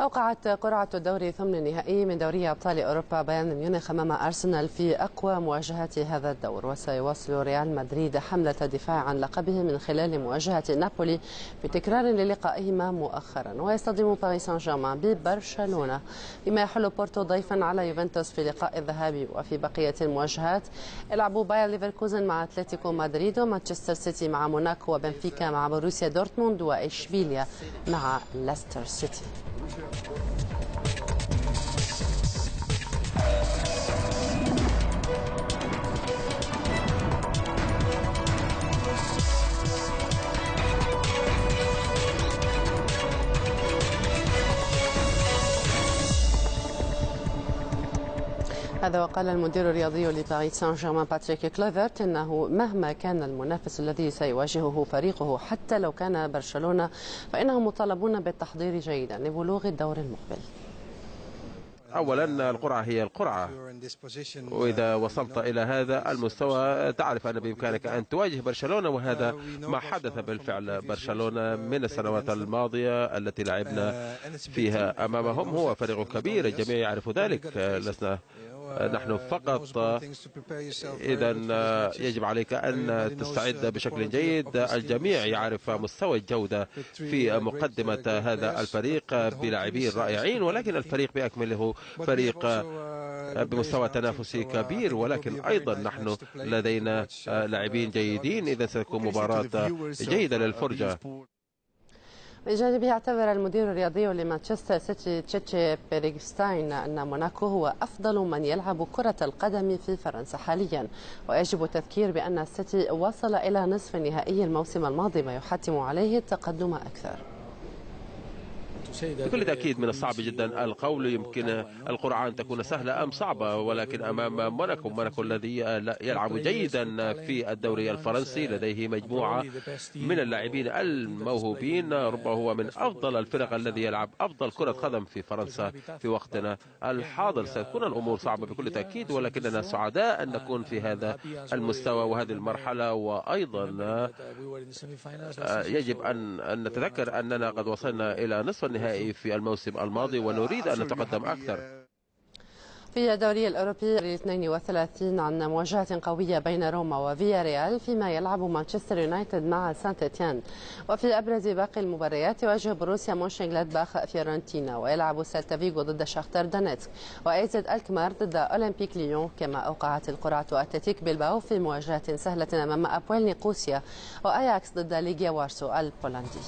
أوقعت قرعة الدور ثمن النهائي من دوري أبطال أوروبا بايرن ميونخ أمام أرسنال في أقوى مواجهات هذا الدور، وسيواصل ريال مدريد حملة الدفاع عن لقبه من خلال مواجهة نابولي بتكرار للقائهما مؤخرا، ويصطدم باريس سان جيرمان ببرشلونة، بما يحل بورتو ضيفا على يوفنتوس في لقاء الذهاب. وفي بقية المواجهات يلعب باير ليفركوزن مع أتلتيكو مدريد، ومانشستر سيتي مع موناكو، وبنفيكا مع بروسيا دورتموند، وإشبيليا مع ليستر سيتي. هذا وقال المدير الرياضي لباريس سان جيرمان باتريك كليفرت إنه مهما كان المنافس الذي سيواجهه فريقه حتى لو كان برشلونة فإنهم مطالبون بالتحضير جيدا لبلوغ الدور المقبل. أولا القرعة هي القرعة، وإذا وصلت إلى هذا المستوى تعرف أن بإمكانك أن تواجه برشلونة، وهذا ما حدث بالفعل. برشلونة من السنوات الماضية التي لعبنا فيها أمامهم هو فريق كبير، الجميع يعرف ذلك، لسنا نحن فقط. إذا يجب عليك أن تستعد بشكل جيد. الجميع يعرف مستوى الجودة في مقدمة هذا الفريق بلاعبين رائعين، ولكن الفريق بأكمله فريق بمستوى تنافسي كبير، ولكن أيضا نحن لدينا لاعبين جيدين. إذا ستكون مباراة جيدة للفرجة. من جانبه اعتبر المدير الرياضي لمانشستر سيتي تشيتشي بيريغستاين أن موناكو هو أفضل من يلعب كرة القدم في فرنسا حاليا، ويجب التذكير بأن السيتي وصل إلى نصف النهائي الموسم الماضي، ما يحتم عليه التقدم أكثر. بكل تأكيد من الصعب جدا القول يمكن القرعة أن تكون سهلة أم صعبة، ولكن أمام موناكو الذي يلعب جيدا في الدوري الفرنسي، لديه مجموعة من اللاعبين الموهوبين، ربما هو من أفضل الفرق الذي يلعب أفضل كرة قدم في فرنسا في وقتنا الحاضر. ستكون الأمور صعبة بكل تأكيد، ولكننا سعداء أن نكون في هذا المستوى وهذه المرحلة. وأيضا يجب أن نتذكر أننا قد وصلنا إلى نصف النهائي في الموسم الماضي، ونريد أن نتقدم أكثر. في الدوري الأوروبي 32 عن مواجهة قوية بين روما وفيا ريال، فيما يلعب مانشستر يونايتد مع سانت إتيان. وفي أبرز باقي المباريات يواجه بروسيا مونشنغلادباخ فيورنتينا، ويلعب سيلتا فيغو ضد شاختار دونيتسك، وأيزد الكمار ضد أولمبيك ليون. كما أوقعت القرعة أتلتيك بلباو في مواجهة سهلة أمام أبويل نيقوسيا، وأياكس ضد ليغيا وارسو البولندي.